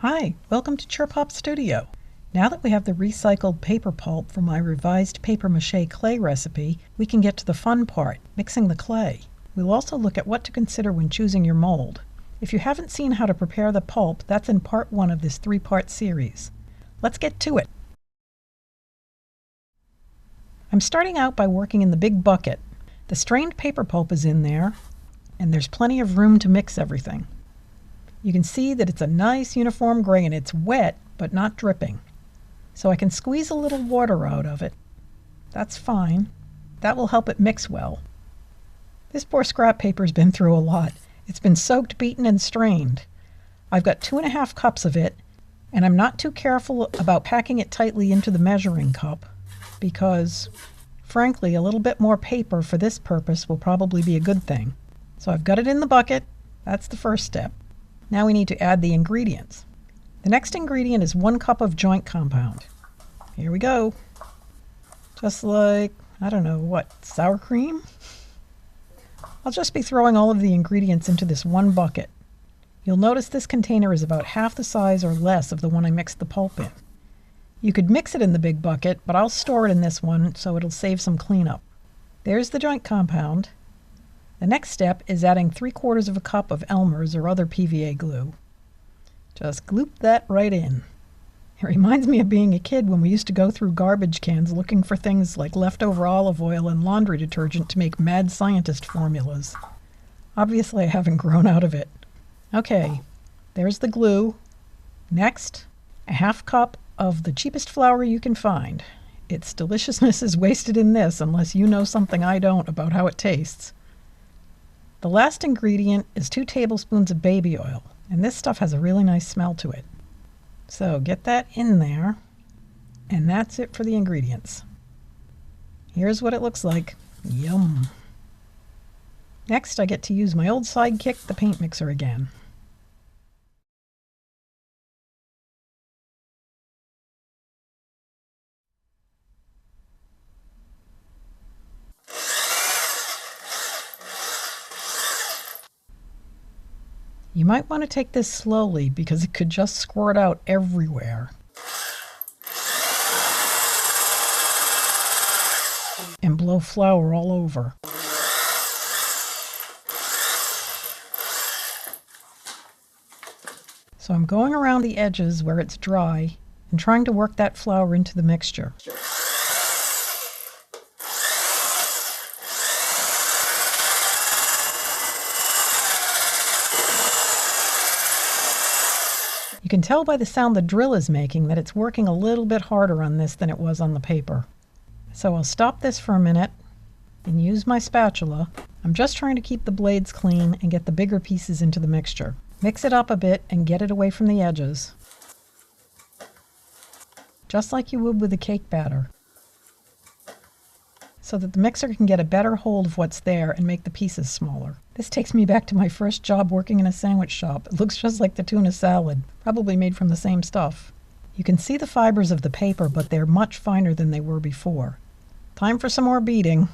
Hi, welcome to Chirp Hop Studio. Now that we have the recycled paper pulp from my revised paper mache clay recipe, we can get to the fun part, mixing the clay. We'll also look at what to consider when choosing your mold. If you haven't seen how to prepare the pulp, that's in part 1 of this 3-part series. Let's get to it. I'm starting out by working in the big bucket. The strained paper pulp is in there, and there's plenty of room to mix everything. You can see that it's a nice uniform gray and it's wet, but not dripping. So I can squeeze a little water out of it. That's fine. That will help it mix well. This poor scrap paper's been through a lot. It's been soaked, beaten, and strained. I've got 2½ cups of it, and I'm not too careful about packing it tightly into the measuring cup because, frankly, a little bit more paper for this purpose will probably be a good thing. So I've got it in the bucket. That's the first step. Now we need to add the ingredients. The next ingredient is 1 cup of joint compound. Here we go. Just like, I don't know, what, sour cream? I'll just be throwing all of the ingredients into this one bucket. You'll notice this container is about half the size or less of the one I mixed the pulp in. You could mix it in the big bucket, but I'll store it in this one so it'll save some cleanup. There's the joint compound. The next step is adding 3/4 cup of Elmer's or other PVA glue. Just gloop that right in. It reminds me of being a kid when we used to go through garbage cans looking for things like leftover olive oil and laundry detergent to make mad scientist formulas. Obviously I haven't grown out of it. Okay, there's the glue. Next, a 1/2 cup of the cheapest flour you can find. Its deliciousness is wasted in this unless you know something I don't about how it tastes. The last ingredient is 2 tablespoons of baby oil, and this stuff has a really nice smell to it. So get that in there, and that's it for the ingredients. Here's what it looks like. Yum! Next, I get to use my old sidekick, the paint mixer, again. You might want to take this slowly because it could just squirt out everywhere and blow flour all over. So I'm going around the edges where it's dry and trying to work that flour into the mixture. You can tell by the sound the drill is making that it's working a little bit harder on this than it was on the paper. So I'll stop this for a minute and use my spatula. I'm just trying to keep the blades clean and get the bigger pieces into the mixture. Mix it up a bit and get it away from the edges, just like you would with a cake batter, so that the mixer can get a better hold of what's there and make the pieces smaller. This takes me back to my first job working in a sandwich shop. It looks just like the tuna salad, probably made from the same stuff. You can see the fibers of the paper, but they're much finer than they were before. Time for some more beating.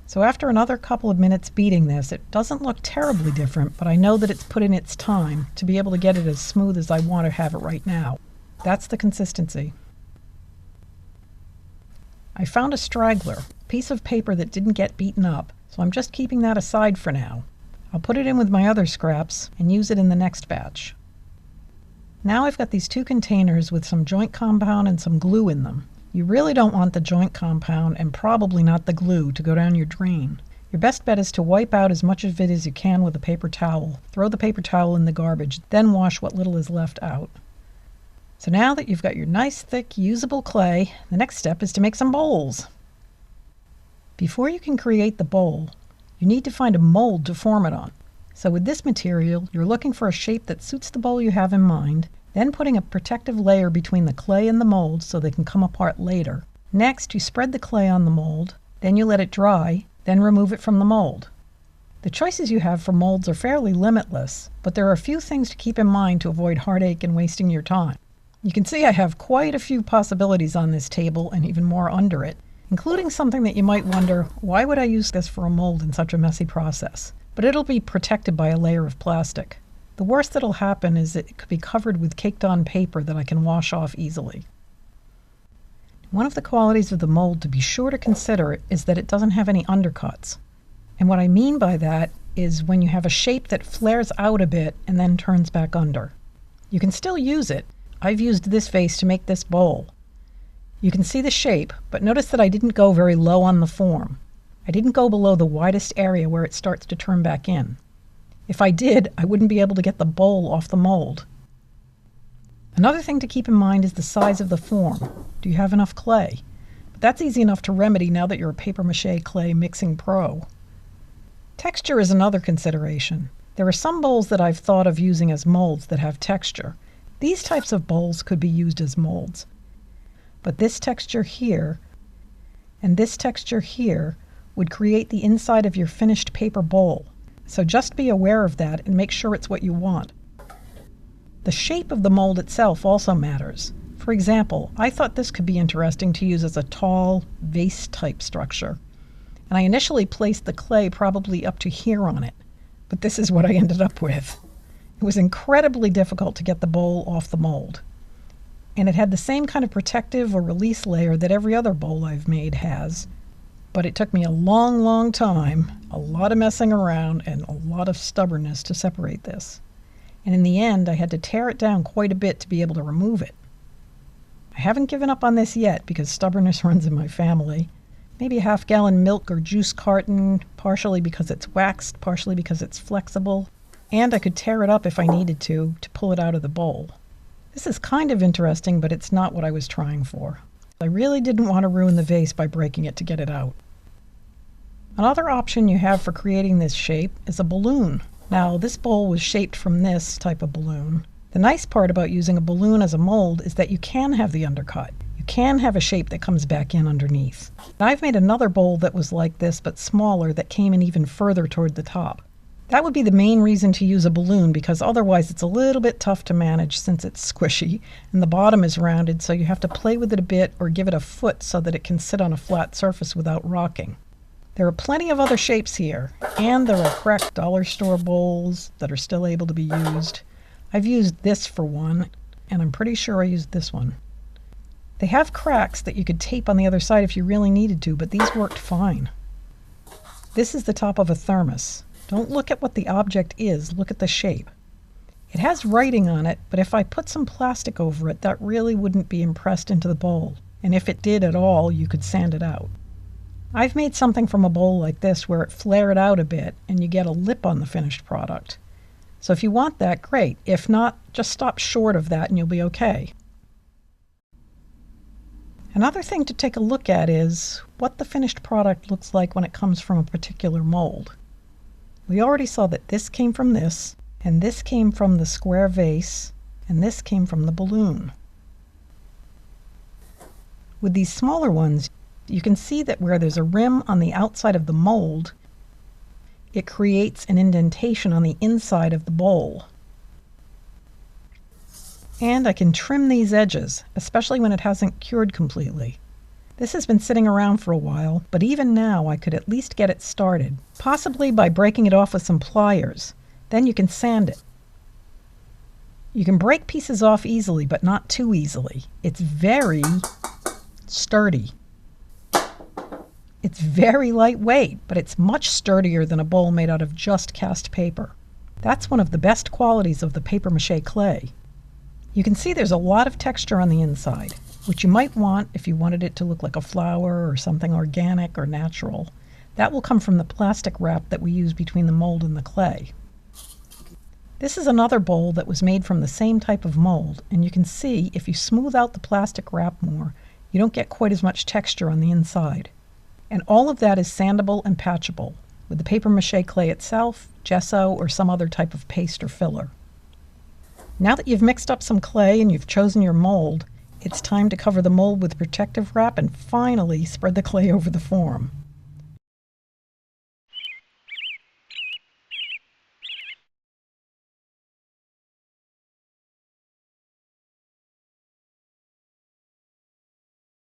So after another couple of minutes beating this, it doesn't look terribly different, but I know that it's put in its time to be able to get it as smooth as I want to have it right now. That's the consistency. I found a straggler, a piece of paper that didn't get beaten up, so I'm just keeping that aside for now. I'll put it in with my other scraps and use it in the next batch. Now I've got these 2 containers with some joint compound and some glue in them. You really don't want the joint compound and probably not the glue to go down your drain. Your best bet is to wipe out as much of it as you can with a paper towel. Throw the paper towel in the garbage, then wash what little is left out. So now that you've got your nice thick usable clay, the next step is to make some bowls. Before you can create the bowl, you need to find a mold to form it on. So with this material, you're looking for a shape that suits the bowl you have in mind, then putting a protective layer between the clay and the mold so they can come apart later. Next, you spread the clay on the mold, then you let it dry, then remove it from the mold. The choices you have for molds are fairly limitless, but there are a few things to keep in mind to avoid heartache and wasting your time. You can see I have quite a few possibilities on this table and even more under it. including something that you might wonder, why would I use this for a mold in such a messy process? But it'll be protected by a layer of plastic. The worst that'll happen is it could be covered with caked-on paper that I can wash off easily. One of the qualities of the mold to be sure to consider is that it doesn't have any undercuts. And what I mean by that is when you have a shape that flares out a bit and then turns back under. You can still use it. I've used this vase to make this bowl. You can see the shape, but notice that I didn't go very low on the form. I didn't go below the widest area where it starts to turn back in. If I did, I wouldn't be able to get the bowl off the mold. Another thing to keep in mind is the size of the form. Do you have enough clay? But that's easy enough to remedy now that you're a papier-mâché clay mixing pro. Texture is another consideration. There are some bowls that I've thought of using as molds that have texture. These types of bowls could be used as molds. But this texture here and this texture here would create the inside of your finished paper bowl. So just be aware of that and make sure it's what you want. The shape of the mold itself also matters. For example, I thought this could be interesting to use as a tall vase-type structure. And I initially placed the clay probably up to here on it, but this is what I ended up with. It was incredibly difficult to get the bowl off the mold. And it had the same kind of protective or release layer that every other bowl I've made has. But it took me a long, long time, a lot of messing around, and a lot of stubbornness to separate this. And in the end, I had to tear it down quite a bit to be able to remove it. I haven't given up on this yet because stubbornness runs in my family. Maybe a half-gallon milk or juice carton, partially because it's waxed, partially because it's flexible. And I could tear it up if I needed to pull it out of the bowl. This is kind of interesting, but it's not what I was trying for. I really didn't want to ruin the vase by breaking it to get it out. Another option you have for creating this shape is a balloon. Now, this bowl was shaped from this type of balloon. The nice part about using a balloon as a mold is that you can have the undercut. You can have a shape that comes back in underneath. I've made another bowl that was like this but smaller that came in even further toward the top. That would be the main reason to use a balloon, because otherwise it's a little bit tough to manage since it's squishy and the bottom is rounded, so you have to play with it a bit or give it a foot so that it can sit on a flat surface without rocking. There are plenty of other shapes here, and there are cracked dollar store bowls that are still able to be used. I've used this for one, and I'm pretty sure I used this one. They have cracks that you could tape on the other side if you really needed to, but these worked fine. This is the top of a thermos. Don't look at what the object is, look at the shape. It has writing on it, but if I put some plastic over it, that really wouldn't be impressed into the bowl. And if it did at all, you could sand it out. I've made something from a bowl like this where it flared out a bit and you get a lip on the finished product. So if you want that, great. If not, just stop short of that and you'll be okay. Another thing to take a look at is what the finished product looks like when it comes from a particular mold. We already saw that this came from this, and this came from the square vase, and this came from the balloon. With these smaller ones, you can see that where there's a rim on the outside of the mold, it creates an indentation on the inside of the bowl. And I can trim these edges, especially when it hasn't cured completely. This has been sitting around for a while, but even now I could at least get it started, possibly by breaking it off with some pliers. Then you can sand it. You can break pieces off easily, but not too easily. It's very sturdy. It's very lightweight, but it's much sturdier than a bowl made out of just cast paper. That's one of the best qualities of the papier-mâché clay. You can see there's a lot of texture on the inside, which you might want if you wanted it to look like a flower or something organic or natural. That will come from the plastic wrap that we use between the mold and the clay. This is another bowl that was made from the same type of mold, and you can see if you smooth out the plastic wrap more, you don't get quite as much texture on the inside. And all of that is sandable and patchable with the papier-mâché clay itself, gesso, or some other type of paste or filler. Now that you've mixed up some clay and you've chosen your mold, it's time to cover the mold with protective wrap and finally spread the clay over the form.